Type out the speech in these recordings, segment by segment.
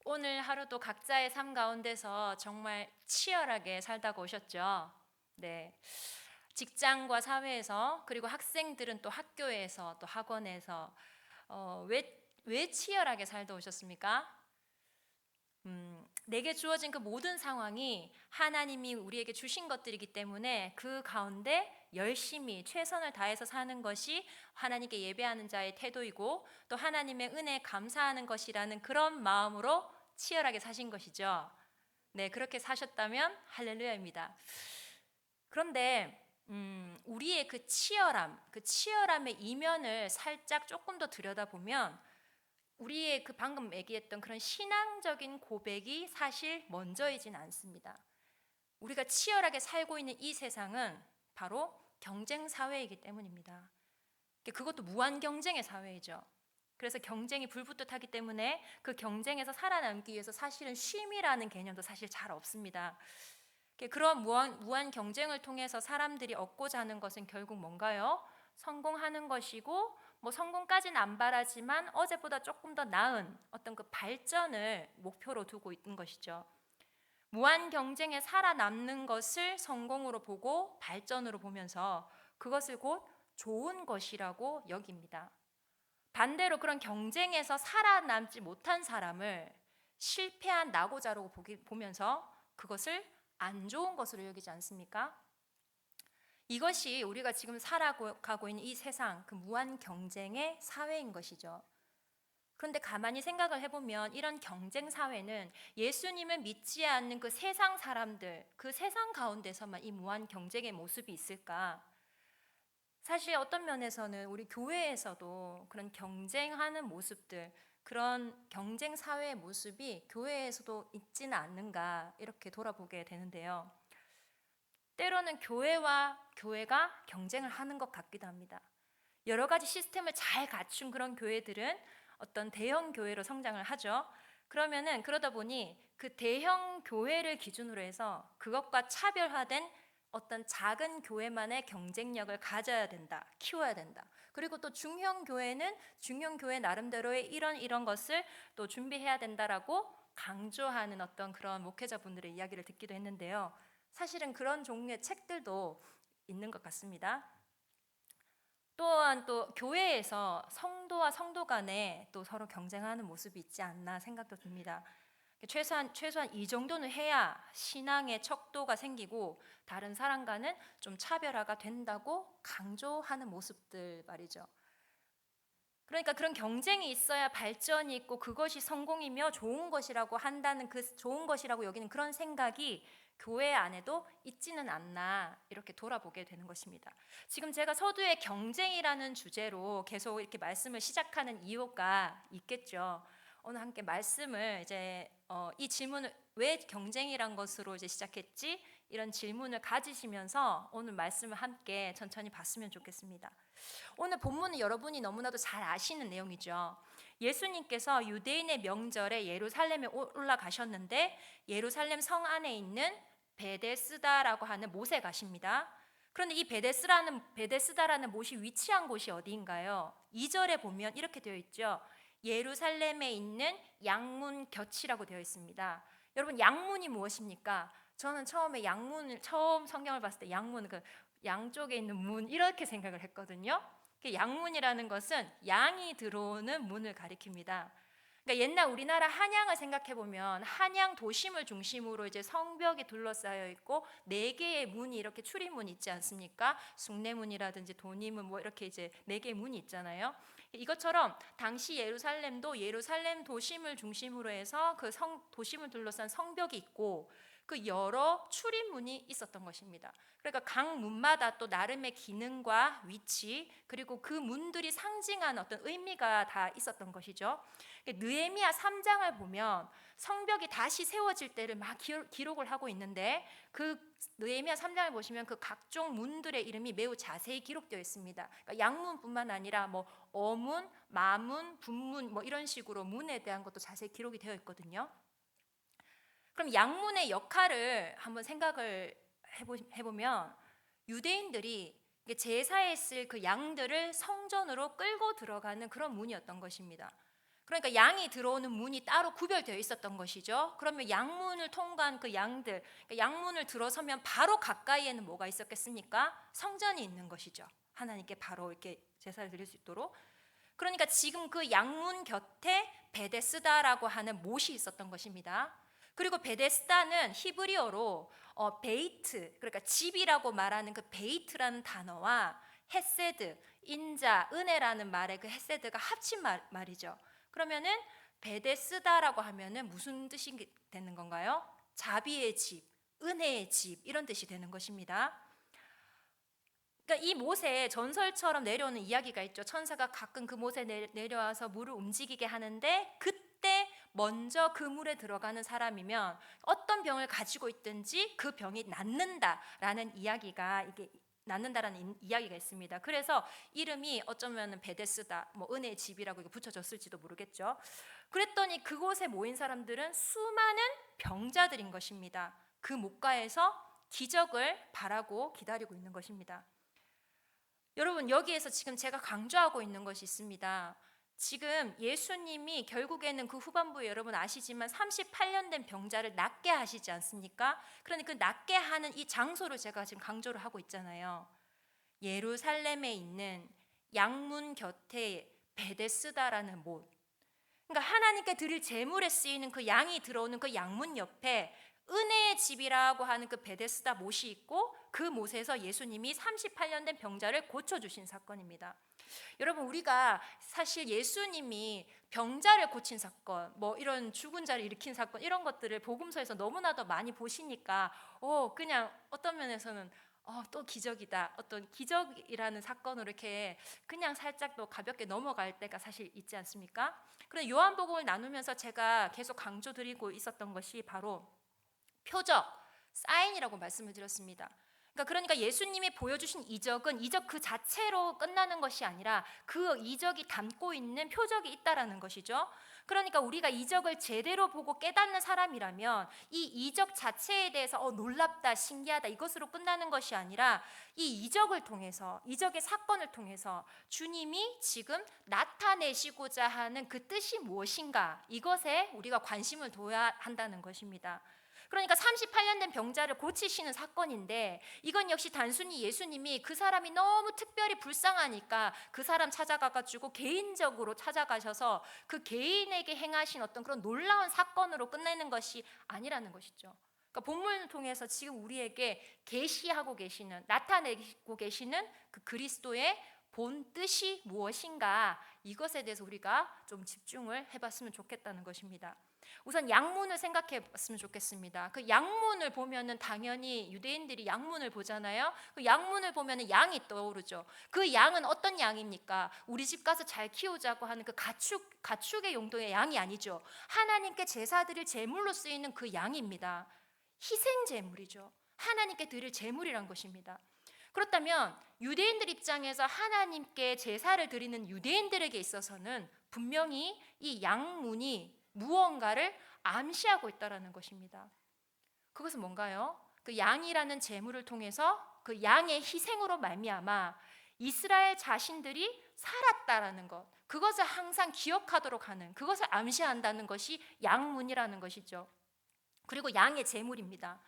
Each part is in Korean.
오늘 하루도 각자의 삶 가운데서 정말 치열하게 살다가 오셨죠? 네. 직장과 사회에서, 그리고 학생들은 또 학교에서, 또 학원에서, 왜 치열하게 살다 오셨습니까? 내게 주어진 그 모든 상황이 하나님이 우리에게 주신 것들이기 때문에 그 가운데 열심히 최선을 다해서 사는 것이 하나님께 예배하는 자의 태도이고, 또 하나님의 은혜에 감사하는 것이라는 그런 마음으로 치열하게 사신 것이죠. 네, 그렇게 사셨다면 할렐루야입니다. 그런데 우리의 그 치열함, 그 치열함의 이면을 살짝 조금 더 들여다보면 우리의 그 방금 얘기했던 그런 신앙적인 고백이 사실 먼저이진 않습니다. 우리가 치열하게 살고 있는 이 세상은 바로 경쟁 사회이기 때문입니다. 그것도 무한 경쟁의 사회이죠. 그래서 경쟁이 불붙듯하기 때문에 그 경쟁에서 살아남기 위해서 사실은 쉼이라는 개념도 사실 잘 없습니다. 그런 무한 경쟁을 통해서 사람들이 얻고자 하는 것은 결국 뭔가요? 성공하는 것이고, 뭐 성공까지는 안 바라지만 어제보다 조금 더 나은 어떤 그 발전을 목표로 두고 있는 것이죠. 무한 경쟁에 살아남는 것을 성공으로 보고 발전으로 보면서 그것을 곧 좋은 것이라고 여깁니다. 반대로 그런 경쟁에서 살아남지 못한 사람을 실패한 낙오자로 보면서 그것을 안 좋은 것으로 여기지 않습니까? 이것이 우리가 지금 살아가고 있는 이 세상, 그 무한 경쟁의 사회인 것이죠. 그런데 가만히 생각을 해보면 이런 경쟁 사회는 예수님을 믿지 않는 그 세상 사람들, 그 세상 가운데서만 이 무한 경쟁의 모습이 있을까? 사실 어떤 면에서는 우리 교회에서도 그런 경쟁하는 모습들, 그런 경쟁 사회의 모습이 교회에서도 있지는 않는가 이렇게 돌아보게 되는데요. 때로는 교회와 교회가 경쟁을 하는 것 같기도 합니다. 여러 가지 시스템을 잘 갖춘 그런 교회들은 어떤 대형 교회로 성장을 하죠. 그러다 보니 그 대형 교회를 기준으로 해서 그것과 차별화된 어떤 작은 교회만의 경쟁력을 가져야 된다, 키워야 된다. 그리고 또 중형 교회는 중형 교회 나름대로의 이런 것을 또 준비해야 된다라고 강조하는 어떤 그런 목회자분들의 이야기를 듣기도 했는데요. 사실은 그런 종류의 책들도 있는 것 같습니다. 또한 또 교회에서 성도와 성도 간에 또 서로 경쟁하는 모습이 있지 않나 생각도 듭니다. 최소한 이 정도는 해야 신앙의 척도가 생기고 다른 사람과는 좀 차별화가 된다고 강조하는 모습들 말이죠. 그러니까 그런 경쟁이 있어야 발전이 있고 그것이 성공이며 좋은 것이라고 한다는, 그 좋은 것이라고 여기는 그런 생각이 교회 안에도 있지는 않나 이렇게 돌아보게 되는 것입니다. 지금 제가 서두에 경쟁이라는 주제로 계속 이렇게 말씀을 시작하는 이유가 있겠죠. 오늘 함께 말씀을 이제 이 질문을 왜 경쟁이란 것으로 이제 시작했지? 이런 질문을 가지시면서 오늘 말씀을 함께 천천히 봤으면 좋겠습니다. 오늘 본문은 여러분이 너무나도 잘 아시는 내용이죠. 예수님께서 유대인의 명절에 예루살렘에 올라가셨는데 예루살렘 성 안에 있는 베데스다라고 하는 못에 가십니다. 그런데 이 베데스다라는 못이 위치한 곳이 어디인가요? 2절에 보면 이렇게 되어 있죠. 예루살렘에 있는 양문 곁이라고 되어 있습니다. 여러분, 양문이 무엇입니까? 저는 처음 성경을 봤을 때 양문, 그 양쪽에 있는 문 이렇게 생각을 했거든요. 양문이라는 것은 양이 들어오는 문을 가리킵니다. 그러니까 옛날 우리나라 한양을 생각해 보면 한양 도심을 중심으로 이제 성벽이 둘러싸여 있고 네 개의 문이 이렇게 출입문이 있지 않습니까? 숭례문이라든지 돈이문 뭐 이렇게 이제 네 개의 문이 있잖아요. 이것처럼 당시 예루살렘도 예루살렘 도심을 중심으로 해서 그 도심을 둘러싼 성벽이 있고 그 여러 출입문이 있었던 것입니다. 그러니까 각 문마다 또 나름의 기능과 위치, 그리고 그 문들이 상징하는 어떤 의미가 다 있었던 것이죠. 느헤미야 3장을 보면 성벽이 다시 세워질 때를 막 기록을 하고 있는데 그 느헤미야 3장을 보시면 그 각종 문들의 이름이 매우 자세히 기록되어 있습니다. 그러니까 양문뿐만 아니라 뭐 어문, 마문, 분문 뭐 이런 식으로 문에 대한 것도 자세히 기록이 되어 있거든요. 그럼 양문의 역할을 한번 생각을 해보면 유대인들이 제사에 쓸 그 양들을 성전으로 끌고 들어가는 그런 문이었던 것입니다. 그러니까 양이 들어오는 문이 따로 구별되어 있었던 것이죠. 그러면 양문을 통과한 그 양들, 그러니까 양문을 들어서면 바로 가까이에는 뭐가 있었겠습니까? 성전이 있는 것이죠. 하나님께 바로 이렇게 제사를 드릴 수 있도록. 그러니까 지금 그 양문 곁에 베데스다라고 하는 못이 있었던 것입니다. 그리고 베데스다는 히브리어로 베이트, 그러니까 집이라고 말하는 그 베이트라는 단어와 헤세드, 인자, 은혜라는 말의 그 헤세드가 합친 말이죠. 그러면은 베데스다라고 하면은 무슨 뜻이 되는 건가요? 자비의 집, 은혜의 집 이런 뜻이 되는 것입니다. 그러니까 이 못에 전설처럼 내려오는 이야기가 있죠. 천사가 가끔 그 못에 내려와서 물을 움직이게 하는데 그때 먼저 그 물에 들어가는 사람이면 어떤 병을 가지고 있든지 그 병이 낫는다라는 이야기가 이게 낫는다라는 이야기가 있습니다. 그래서 이름이 어쩌면 베데스다, 뭐 은혜의 집이라고 붙여졌을지도 모르겠죠. 그랬더니 그곳에 모인 사람들은 수많은 병자들인 것입니다. 그 목가에서 기적을 바라고 기다리고 있는 것입니다. 여러분, 여기에서 지금 제가 강조하고 있는 것이 있습니다. 지금 예수님이 결국에는 그 후반부에 여러분 아시지만 38년 된 병자를 낫게 하시지 않습니까? 그러니 그 낫게 하는 이 장소를 제가 지금 강조를 하고 있잖아요. 예루살렘에 있는 양문 곁에 베데스다라는 못. 그러니까 하나님께 드릴 제물에 쓰이는 그 양이 들어오는 그 양문 옆에 은혜의 집이라고 하는 그 베데스다 못이 있고 그 못에서 예수님이 38년 된 병자를 고쳐주신 사건입니다. 여러분, 우리가 사실 예수님이 병자를 고친 사건, 뭐 이런 죽은 자를 일으킨 사건 이런 것들을 복음서에서 너무나도 많이 보시니까 그냥 어떤 면에서는 또 기적이다, 어떤 기적이라는 사건으로 이렇게 그냥 살짝 또 가볍게 넘어갈 때가 사실 있지 않습니까? 그런데 요한복음을 나누면서 제가 계속 강조드리고 있었던 것이 바로 표적, 사인이라고 말씀을 드렸습니다. 그러니까 예수님이 보여주신 이적은 이적 그 자체로 끝나는 것이 아니라 그 이적이 담고 있는 표적이 있다라는 것이죠. 그러니까 우리가 이적을 제대로 보고 깨닫는 사람이라면 이 이적 자체에 대해서 놀랍다, 신기하다 이것으로 끝나는 것이 아니라 이 이적을 통해서, 이적의 사건을 통해서 주님이 지금 나타내시고자 하는 그 뜻이 무엇인가, 이것에 우리가 관심을 둬야 한다는 것입니다. 그러니까 38년 된 병자를 고치시는 사건인데 이건 역시 단순히 예수님이 그 사람이 너무 특별히 불쌍하니까 그 사람 찾아가가지고 개인적으로 찾아가셔서 그 개인에게 행하신 어떤 그런 놀라운 사건으로 끝내는 것이 아니라는 것이죠. 그러니까 본문을 통해서 지금 우리에게 계시하고 계시는, 나타내고 계시는 그 그리스도의 본 뜻이 무엇인가, 이것에 대해서 우리가 좀 집중을 해봤으면 좋겠다는 것입니다. 우선 양문을 생각해 봤으면 좋겠습니다. 그 양문을 보면은 당연히 유대인들이 양문을 보잖아요. 그 양문을 보면은 양이 떠오르죠. 그 양은 어떤 양입니까? 우리 집 가서 잘 키우자고 하는 그 가축의 용도의 양이 아니죠. 하나님께 제사 드릴 제물로 쓰이는 그 양입니다. 희생 제물이죠. 하나님께 드릴 제물이란 것입니다. 그렇다면 유대인들 입장에서 하나님께 제사를 드리는 유대인들에게 있어서는 분명히 이 양문이 무언가를 암시하고 있다라는 것입니다. 그것은 뭔가요? 그 양이라는 제물을 통해서 그 양의 희생으로 말미암아 이스라엘 자신들이 살았다라는 것, 그것을 항상 기억하도록 하는, 그것을 암시한다는 것이 양문이라는 것이죠. 그리고 양의 제물입니다.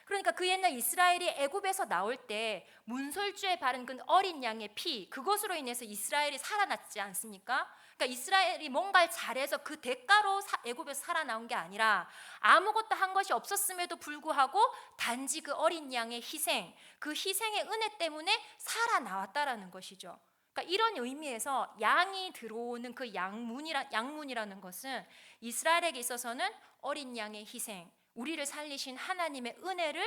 그러니까 그 옛날 이스라엘이 애굽에서 나올 때 문설주에 바른 그 어린 양의 피, 그것으로 인해서 이스라엘이 살아났지 않습니까? 그러니까 이스라엘이 뭔가를 잘해서 그 대가로 애굽에서 살아나온 게 아니라 아무것도 한 것이 없었음에도 불구하고 단지 그 어린 양의 희생, 그 희생의 은혜 때문에 살아나왔다라는 것이죠. 그러니까 이런 의미에서 양이 들어오는 그 양문이라는 것은 이스라엘에게 있어서는 어린 양의 희생, 우리를 살리신 하나님의 은혜를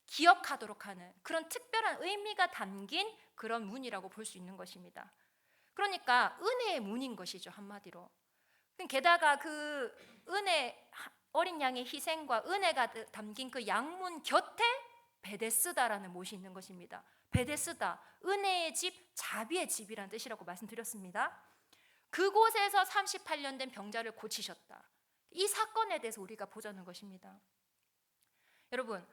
기억하도록 하는 그런 특별한 의미가 담긴 그런 문이라고 볼 수 있는 것입니다. 그러니까 은혜의 문인 것이죠, 한마디로. 게다가 그 은혜, 어린 양의 희생과 은혜가 담긴 그 양문 곁에 베데스다라는 못이 있는 것입니다. 베데스다, 은혜의 집, 자비의 집이라는 뜻이라고 말씀드렸습니다. 그곳에서 38년 된 병자를 고치셨다. 이 사건에 대해서 우리가 보자는 것입니다. 여러분,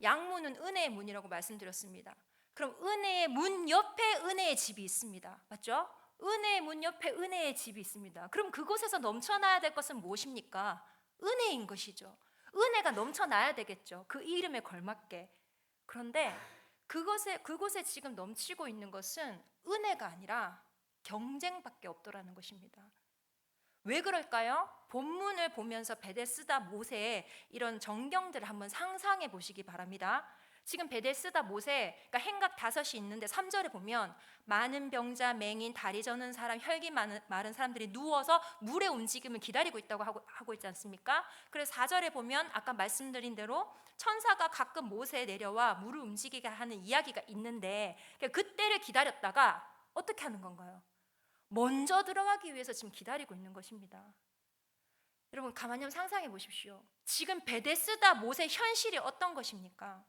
양문은 은혜의 문이라고 말씀드렸습니다. 그럼 은혜의 문 옆에 은혜의 집이 있습니다. 맞죠? 은혜의 문 옆에 은혜의 집이 있습니다. 그럼 그곳에서 넘쳐나야 될 것은 무엇입니까? 은혜인 것이죠. 은혜가 넘쳐나야 되겠죠. 그 이름에 걸맞게. 그런데 그곳에 지금 넘치고 있는 것은 은혜가 아니라 경쟁밖에 없더라는 것입니다. 왜 그럴까요? 본문을 보면서 베데스다 모세의 이런 전경들을 한번 상상해 보시기 바랍니다. 지금 베데스다 모세, 그러니까 행각 5이 있는데 3절에 보면 많은 병자, 맹인, 다리 저는 사람, 혈기 마른 사람들이 누워서 물의 움직임을 기다리고 있다고 하고 있지 않습니까? 그래서 4절에 보면 아까 말씀드린 대로 천사가 가끔 모세에 내려와 물을 움직이게 하는 이야기가 있는데 그때를 기다렸다가 어떻게 하는 건가요? 먼저 들어가기 위해서 지금 기다리고 있는 것입니다. 여러분 가만히 한번 상상해 보십시오. 지금 베데스다 모세 현실이 어떤 것입니까?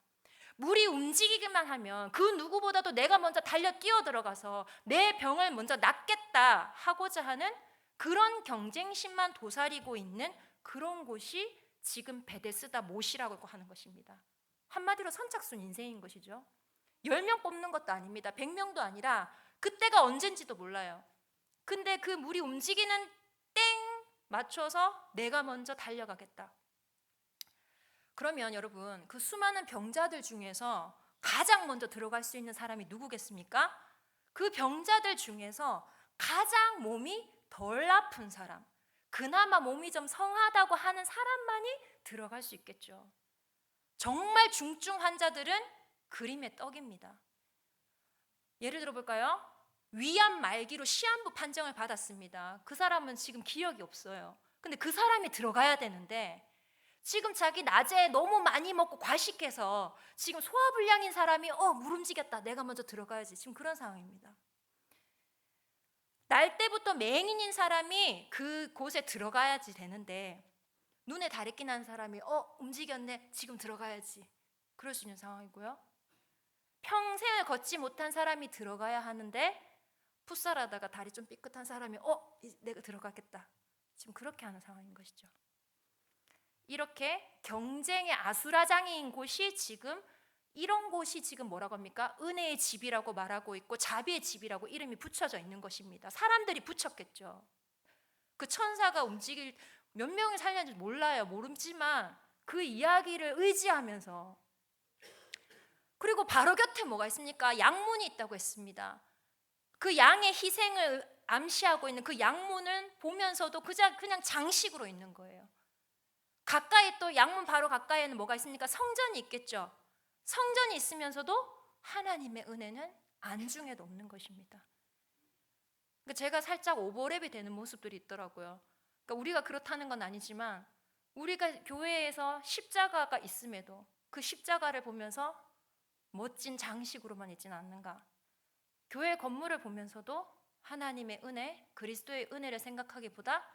물이 움직이기만 하면 그 누구보다도 내가 먼저 달려 뛰어 들어가서 내 병을 먼저 낫겠다 하고자 하는 그런 경쟁심만 도사리고 있는 그런 곳이 지금 베데스다 못이라고 하는 것입니다. 한마디로 선착순 인생인 것이죠. 10명 뽑는 것도 아닙니다. 100명도 아니라 그때가 언젠지도 몰라요. 근데 그 물이 움직이는 땡 맞춰서 내가 먼저 달려가겠다. 그러면 여러분 그 수많은 병자들 중에서 가장 먼저 들어갈 수 있는 사람이 누구겠습니까? 그 병자들 중에서 가장 몸이 덜 아픈 사람, 그나마 몸이 좀 성하다고 하는 사람만이 들어갈 수 있겠죠. 정말 중증 환자들은 그림의 떡입니다. 예를 들어 볼까요? 위암 말기로 시한부 판정을 받았습니다. 그 사람은 지금 기억이 없어요. 근데 그 사람이 들어가야 되는데 지금 자기 낮에 너무 많이 먹고 과식해서 지금 소화불량인 사람이 물 움직였다. 내가 먼저 들어가야지. 지금 그런 상황입니다. 날 때부터 맹인인 사람이 그곳에 들어가야지 되는데 눈에 다래끼 난 사람이 움직였네. 지금 들어가야지. 그럴 수 있는 상황이고요. 평생을 걷지 못한 사람이 들어가야 하는데 풋살하다가 다리 좀 삐끗한 사람이 내가 들어가겠다. 지금 그렇게 하는 상황인 것이죠. 이렇게 경쟁의 아수라장인 곳이 지금 이런 곳이 지금 뭐라고 합니까? 은혜의 집이라고 말하고 있고 자비의 집이라고 이름이 붙여져 있는 것입니다. 사람들이 붙였겠죠. 그 천사가 움직일 몇 명이 살렸는지 몰라요. 모르지만 그 이야기를 의지하면서 그리고 바로 곁에 뭐가 있습니까? 양문이 있다고 했습니다. 그 양의 희생을 암시하고 있는 그 양문을 보면서도 그냥 장식으로 있는 거예요. 가까이 또 양문 바로 가까이에는 뭐가 있습니까? 성전이 있겠죠. 성전이 있으면서도 하나님의 은혜는 안중에도 없는 것입니다. 그러니까 제가 살짝 오버랩이 되는 모습들이 있더라고요. 그러니까 우리가 그렇다는 건 아니지만 우리가 교회에서 십자가가 있음에도 그 십자가를 보면서 멋진 장식으로만 있지는 않는가. 교회 건물을 보면서도 하나님의 은혜, 그리스도의 은혜를 생각하기보다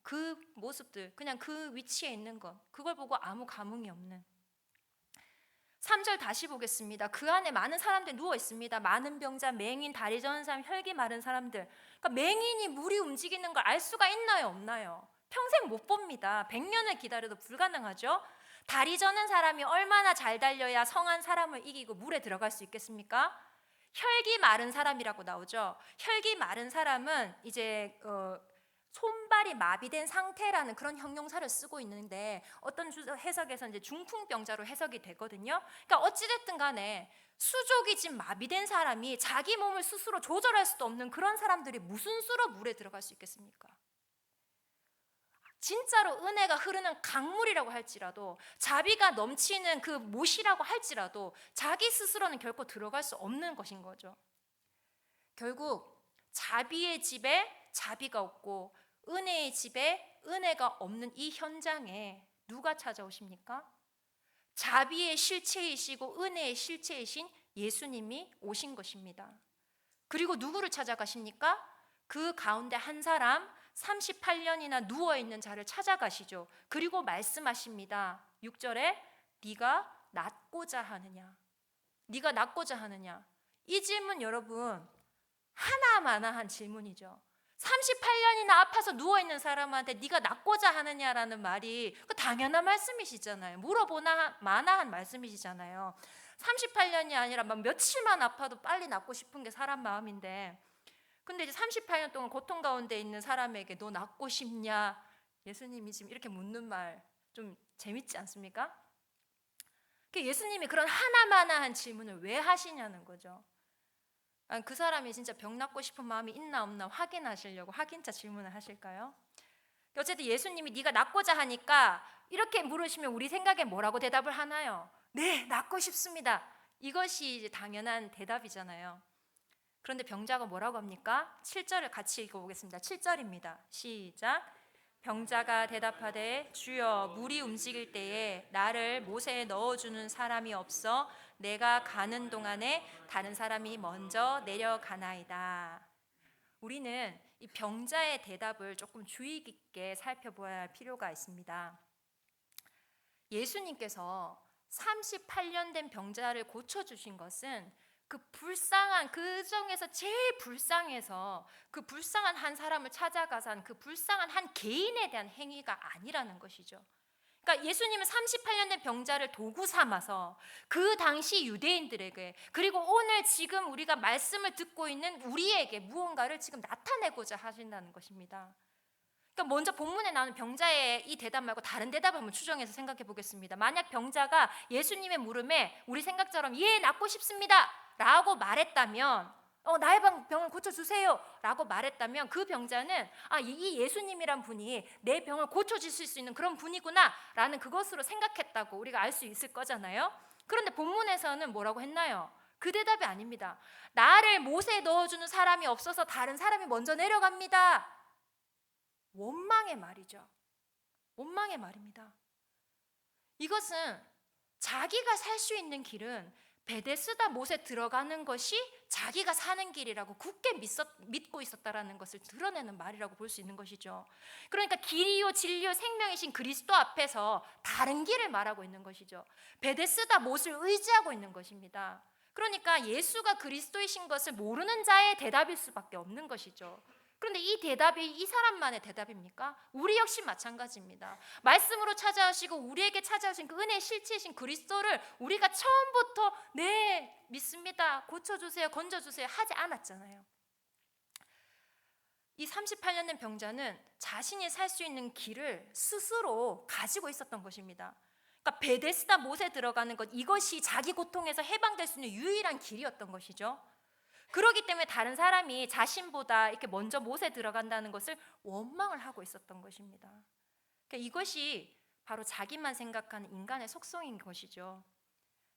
그 모습들, 그냥 그 위치에 있는 것, 그걸 보고 아무 감흥이 없는. 3절 다시 보겠습니다. 그 안에 많은 사람들이 누워 있습니다. 많은 병자, 맹인, 다리 저는 사람, 혈기 마른 사람들. 그러니까 맹인이 물이 움직이는 걸 알 수가 있나요, 없나요? 평생 못 봅니다. 100년을 기다려도 불가능하죠. 다리 저는 사람이 얼마나 잘 달려야 성한 사람을 이기고 물에 들어갈 수 있겠습니까? 혈기 마른 사람이라고 나오죠. 혈기 마른 사람은 이제 손발이 마비된 상태라는 그런 형용사를 쓰고 있는데 어떤 해석에서 이제 중풍병자로 해석이 되거든요. 그러니까 어찌됐든 간에 수족이 지금 마비된 사람이 자기 몸을 스스로 조절할 수도 없는 그런 사람들이 무슨 수로 물에 들어갈 수 있겠습니까? 진짜로 은혜가 흐르는 강물이라고 할지라도 자비가 넘치는 그 못이라고 할지라도 자기 스스로는 결코 들어갈 수 없는 것인 거죠. 결국 자비의 집에 자비가 없고 은혜의 집에 은혜가 없는 이 현장에 누가 찾아오십니까? 자비의 실체이시고 은혜의 실체이신 예수님이 오신 것입니다. 그리고 누구를 찾아가십니까? 그 가운데 한 사람 38년이나 누워있는 자를 찾아가시죠. 그리고 말씀하십니다. 6절에 네가 낫고자 하느냐? 네가 낫고자 하느냐? 이 질문 여러분 하나마나한 질문이죠. 38년이나 아파서 누워있는 사람한테 네가 낫고자 하느냐라는 말이 당연한 말씀이시잖아요. 물어보나 마나한 말씀이시잖아요. 38년이 아니라 막 며칠만 아파도 빨리 낫고 싶은 게 사람 마음인데 근데 이제 38년 동안 고통 가운데 있는 사람에게 너 낫고 싶냐? 예수님이 지금 이렇게 묻는 말 좀 재밌지 않습니까? 예수님이 그런 하나마나한 질문을 왜 하시냐는 거죠. 그 사람이 진짜 병 낫고 싶은 마음이 있나 없나 확인하시려고 확인차 질문을 하실까요? 어쨌든 예수님이 네가 낫고자 하니까 이렇게 물으시면 우리 생각에 뭐라고 대답을 하나요? 네, 낫고 싶습니다. 이것이 이제 당연한 대답이잖아요. 그런데 병자가 뭐라고 합니까? 7절을 같이 읽어보겠습니다. 7절입니다. 시작. 병자가 대답하되 주여 물이 움직일 때에 나를 못에 넣어주는 사람이 없어 내가 가는 동안에 다른 사람이 먼저 내려가나이다. 우리는 이 병자의 대답을 조금 주의 깊게 살펴보아야 할 필요가 있습니다. 예수님께서 38년 된 병자를 고쳐주신 것은 그 불쌍한, 그 중에서 제일 불쌍해서 그 불쌍한 한 사람을 찾아가서 한 그 불쌍한 한 개인에 대한 행위가 아니라는 것이죠. 그러니까 예수님은 38년 된 병자를 도구 삼아서 그 당시 유대인들에게, 그리고 오늘 지금 우리가 말씀을 듣고 있는 우리에게 무언가를 지금 나타내고자 하신다는 것입니다. 그러니까 먼저 본문에 나오는 병자의 이 대답 말고 다른 대답을 한번 추정해서 생각해 보겠습니다. 만약 병자가 예수님의 물음에 우리 생각처럼 예, 낫고 싶습니다 라고 말했다면, 나의 병을 고쳐주세요 라고 말했다면, 그 병자는 이 예수님이란 분이 내 병을 고쳐주실 수 있는 그런 분이구나 라는 그것으로 생각했다고 우리가 알 수 있을 거잖아요. 그런데 본문에서는 뭐라고 했나요? 그 대답이 아닙니다. 나를 못에 넣어주는 사람이 없어서 다른 사람이 먼저 내려갑니다. 원망의 말이죠. 원망의 말입니다. 이것은 자기가 살 수 있는 길은 베데스다 못에 들어가는 것이 자기가 사는 길이라고 굳게 믿고 있었다라는 것을 드러내는 말이라고 볼 수 있는 것이죠. 그러니까 길이요 진리요 생명이신 그리스도 앞에서 다른 길을 말하고 있는 것이죠. 베데스다 못을 의지하고 있는 것입니다. 그러니까 예수가 그리스도이신 것을 모르는 자의 대답일 수밖에 없는 것이죠. 그런데 이 대답이 이 사람만의 대답입니까? 우리 역시 마찬가지입니다. 말씀으로 찾아오시고 우리에게 찾아오신 그 은혜의 실체이신 그리스도를 우리가 처음부터 네 믿습니다, 고쳐주세요, 건져주세요 하지 않았잖아요. 이 38년 된 병자는 자신이 살 수 있는 길을 스스로 가지고 있었던 것입니다. 그러니까 베데스다 못에 들어가는 것, 이것이 자기 고통에서 해방될 수 있는 유일한 길이었던 것이죠. 그렇기 때문에 다른 사람이 자신보다 이렇게 먼저 못에 들어간다는 것을 원망을 하고 있었던 것입니다. 그러니까 이것이 바로 자기만 생각하는 인간의 속성인 것이죠.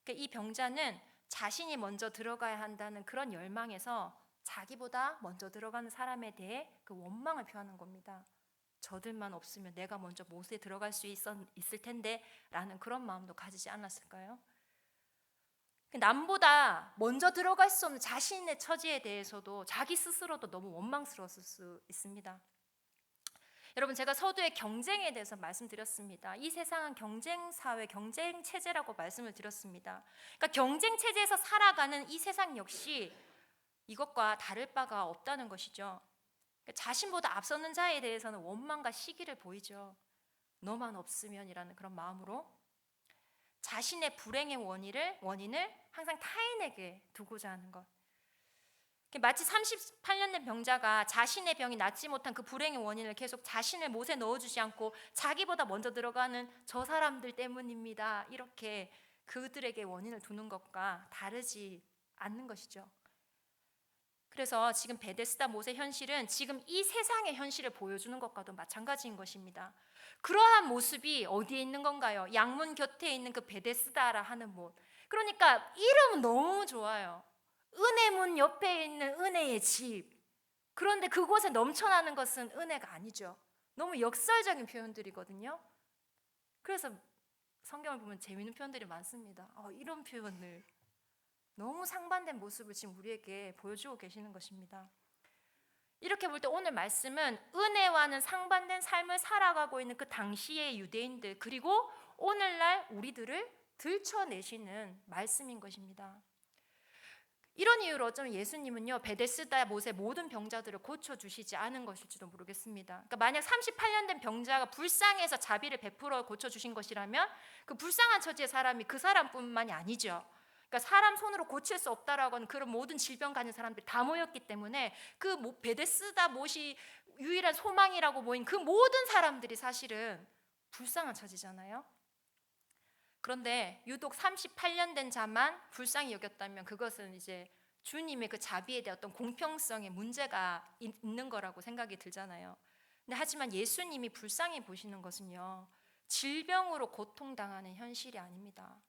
그러니까 이 병자는 자신이 먼저 들어가야 한다는 그런 열망에서 자기보다 먼저 들어가는 사람에 대해 그 원망을 표하는 겁니다. 저들만 없으면 내가 먼저 못에 들어갈 수 있을 텐데 라는 그런 마음도 가지지 않았을까요? 남보다 먼저 들어갈 수 없는 자신의 처지에 대해서도 자기 스스로도 너무 원망스러웠을 수 있습니다. 여러분, 제가 서두에 경쟁에 대해서 말씀드렸습니다. 이 세상은 경쟁 사회, 경쟁 체제라고 말씀을 드렸습니다. 그러니까 경쟁 체제에서 살아가는 이 세상 역시 이것과 다를 바가 없다는 것이죠. 그러니까 자신보다 앞서는 자에 대해서는 원망과 시기를 보이죠. 너만 없으면이라는 그런 마음으로 자신의 불행의 원인을 항상 타인에게 두고자 하는 것. 마치 38년 된 병자가 자신의 병이 낫지 못한 그 불행의 원인을 계속 자신의 못에 넣어주지 않고 자기보다 먼저 들어가는 저 사람들 때문입니다, 이렇게 그들에게 원인을 두는 것과 다르지 않는 것이죠. 그래서 지금 베데스다 못의 현실은 지금 이 세상의 현실을 보여주는 것과도 마찬가지인 것입니다. 그러한 모습이 어디에 있는 건가요? 양문 곁에 있는 그 베데스다라 하는 못. 그러니까 이름은 너무 좋아요. 은혜문 옆에 있는 은혜의 집. 그런데 그곳에 넘쳐나는 것은 은혜가 아니죠. 너무 역설적인 표현들이거든요. 그래서 성경을 보면 재미있는 표현들이 많습니다. 이런 표현을, 너무 상반된 모습을 지금 우리에게 보여주고 계시는 것입니다. 이렇게 볼 때 오늘 말씀은 은혜와는 상반된 삶을 살아가고 있는 그 당시의 유대인들, 그리고 오늘날 우리들을 들춰내시는 말씀인 것입니다. 이런 이유로 어쩌면 예수님은요, 베데스다 못의 모든 병자들을 고쳐주시지 않은 것일지도 모르겠습니다. 그러니까 만약 38년 된 병자가 불쌍해서 자비를 베풀어 고쳐주신 것이라면 그 불쌍한 처지의 사람이 그 사람뿐만이 아니죠. 그러니까 사람 손으로 고칠 수 없다라고 하는 그런 모든 질병 가진 사람들이 다 모였기 때문에 그 베데스다 못이 유일한 소망이라고 보인 그 모든 사람들이 사실은 불쌍한 처지잖아요. 그런데 유독 38년 된 자만 불쌍히 여겼다면 그것은 이제 주님의 그 자비에 대한 어떤 공평성에 문제가 있는 거라고 생각이 들잖아요. 근데 하지만 예수님이 불쌍히 보시는 것은요, 질병으로 고통당하는 현실이 아닙니다.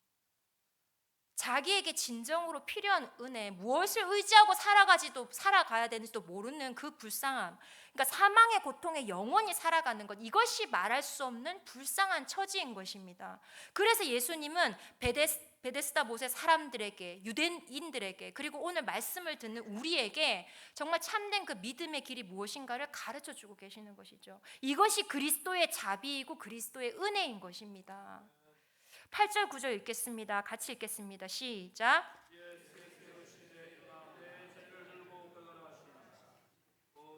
자기에게 진정으로 필요한 은혜, 무엇을 의지하고 살아가야 되는지도 모르는 그 불쌍함, 그러니까 사망의 고통에 영원히 살아가는 것, 이것이 말할 수 없는 불쌍한 처지인 것입니다. 그래서 예수님은 베데스다 못의 사람들에게, 유대인들에게, 그리고 오늘 말씀을 듣는 우리에게 정말 참된 그 믿음의 길이 무엇인가를 가르쳐 주고 계시는 것이죠. 이것이 그리스도의 자비이고 그리스도의 은혜인 것입니다. 8절 9절 읽겠습니다. 같이 읽겠습니다. 시작.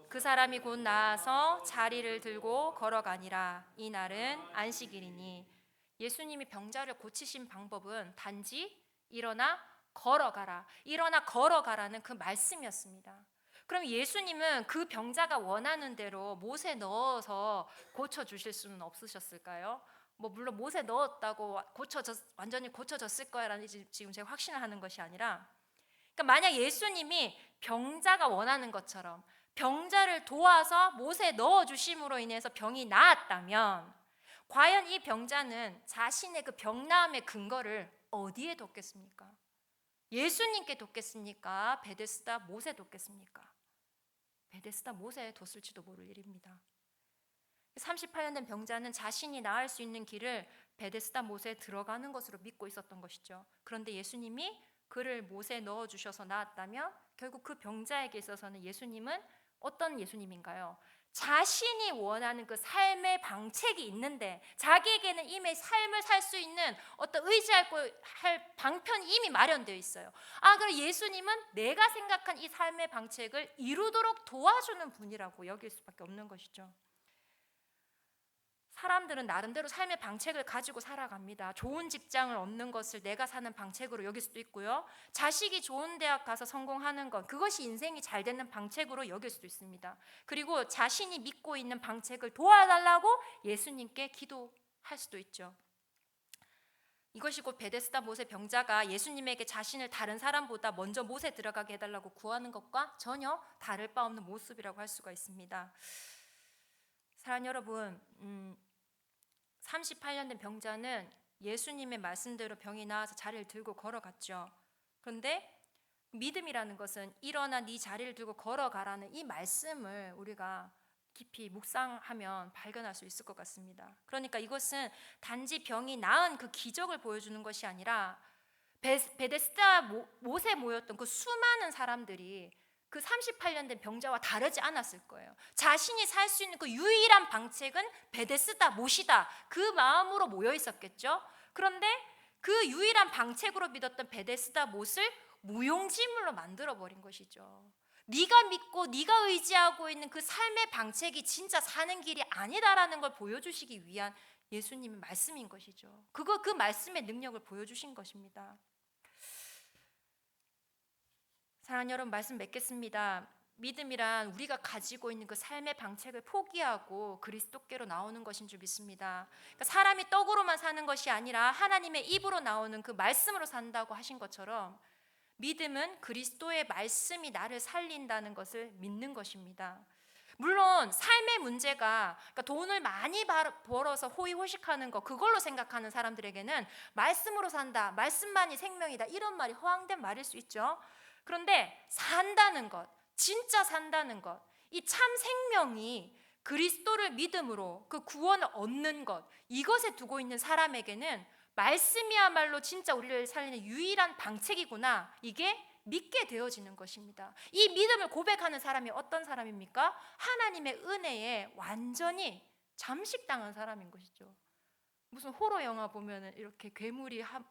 그 사람이 곧 나아서 자리를 들고 걸어가니라. 이 날은 안식일이니. 예수님이 병자를 고치신 방법은 단지 일어나 걸어가라, 일어나 걸어가라는 그 말씀이었습니다. 그럼 예수님은 그 병자가 원하는 대로 못에 넣어서 고쳐주실 수는 없으셨을까요? 물론 못에 넣었다고 완전히 고쳐졌을 거야라는 지금 제가 확신을 하는 것이 아니라, 그러니까 만약 예수님이 병자가 원하는 것처럼 병자를 도와서 못에 넣어주심으로 인해서 병이 나았다면 과연 이 병자는 자신의 그 병나음의 근거를 어디에 뒀겠습니까? 예수님께 뒀겠습니까? 베데스다 못에 뒀겠습니까? 베데스다 못에 뒀을지도 모를 일입니다. 38년 된 병자는 자신이 나을 수 있는 길을 베데스다 못에 들어가는 것으로 믿고 있었던 것이죠. 그런데 예수님이 그를 못에 넣어주셔서 나았다면 결국 그 병자에게 있어서는 예수님은 어떤 예수님인가요? 자신이 원하는 그 삶의 방책이 있는데 자기에게는 이미 삶을 살 수 있는 어떤 의지할 방편이 이미 마련되어 있어요. 그럼 예수님은 내가 생각한 이 삶의 방책을 이루도록 도와주는 분이라고 여길 수밖에 없는 것이죠. 사람들은 나름대로 삶의 방책을 가지고 살아갑니다. 좋은 직장을 얻는 것을 내가 사는 방책으로 여길 수도 있고요. 자식이 좋은 대학 가서 성공하는 것, 그것이 인생이 잘 되는 방책으로 여길 수도 있습니다. 그리고 자신이 믿고 있는 방책을 도와달라고 예수님께 기도할 수도 있죠. 이것이 곧 베데스다 못의 병자가 예수님에게 자신을 다른 사람보다 먼저 못에 들어가게 해달라고 구하는 것과 전혀 다를 바 없는 모습이라고 할 수가 있습니다. 사랑하는 여러분, 38년 된 병자는 예수님의 말씀대로 병이 나아서 자리를 들고 걸어갔죠. 그런데 믿음이라는 것은 일어나 네 자리를 들고 걸어가라는 이 말씀을 우리가 깊이 묵상하면 발견할 수 있을 것 같습니다. 그러니까 이것은 단지 병이 나은 그 기적을 보여주는 것이 아니라 베데스다 못에 모였던 그 수많은 사람들이 그 38년 된 병자와 다르지 않았을 거예요. 자신이 살 수 있는 그 유일한 방책은 베데스다 못이다, 그 마음으로 모여 있었겠죠. 그런데 그 유일한 방책으로 믿었던 베데스다 못을 무용지물로 만들어버린 것이죠. 네가 믿고 네가 의지하고 있는 그 삶의 방책이 진짜 사는 길이 아니다라는 걸 보여주시기 위한 예수님의 말씀인 것이죠. 그 말씀의 능력을 보여주신 것입니다. 사랑하는 여러분, 말씀 맺겠습니다. 믿음이란 우리가 가지고 있는 그 삶의 방책을 포기하고 그리스도께로 나오는 것인 줄 믿습니다. 그러니까 사람이 떡으로만 사는 것이 아니라 하나님의 입으로 나오는 그 말씀으로 산다고 하신 것처럼 믿음은 그리스도의 말씀이 나를 살린다는 것을 믿는 것입니다. 물론 삶의 문제가, 그러니까 돈을 많이 벌어서 호의호식하는 것, 그걸로 생각하는 사람들에게는 말씀으로 산다, 말씀만이 생명이다, 이런 말이 허황된 말일 수 있죠. 그런데 산다는 것, 진짜 산다는 것, 이 참 생명이 그리스도를 믿음으로 그 구원을 얻는 것, 이것에 두고 있는 사람에게는 말씀이야말로 진짜 우리를 살리는 유일한 방책이구나, 이게 믿게 되어지는 것입니다. 이 믿음을 고백하는 사람이 어떤 사람입니까? 하나님의 은혜에 완전히 잠식당한 사람인 것이죠. 무슨 호러 영화 보면은 이렇게 괴물이 확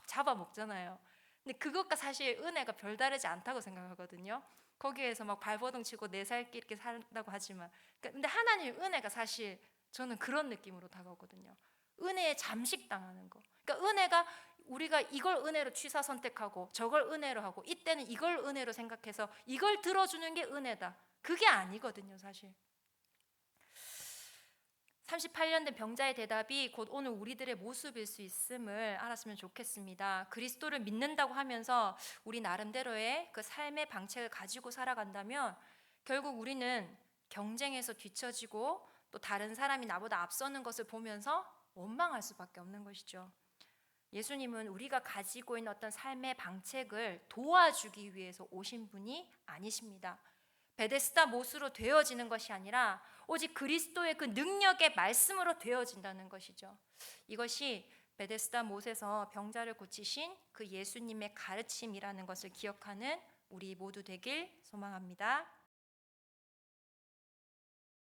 잡아먹잖아요. 근데 그것과 사실 은혜가 별다르지 않다고 생각하거든요. 거기에서 막 발버둥 치고 내 살 길 이렇게 산다고 하지만, 근데 하나님의 은혜가 사실 저는 그런 느낌으로 다가오거든요. 은혜에 잠식당하는 거. 그러니까 은혜가 우리가 이걸 은혜로 취사 선택하고 저걸 은혜로 하고 이때는 이걸 은혜로 생각해서 이걸 들어주는 게 은혜다. 그게 아니거든요, 사실. 38년 된 병자의 대답이 곧 오늘 우리들의 모습일 수 있음을 알았으면 좋겠습니다. 그리스도를 믿는다고 하면서 우리 나름대로의 그 삶의 방책을 가지고 살아간다면 결국 우리는 경쟁에서 뒤처지고 또 다른 사람이 나보다 앞서는 것을 보면서 원망할 수밖에 없는 것이죠. 예수님은 우리가 가지고 있는 어떤 삶의 방책을 도와주기 위해서 오신 분이 아니십니다. 베데스다 못으로 되어지는 것이 아니라 오직 그리스도의 그 능력의 말씀으로 되어진다는 것이죠. 이것이 베데스다 못에서 병자를 고치신 그 예수님의 가르침이라는 것을 기억하는 우리 모두 되길 소망합니다.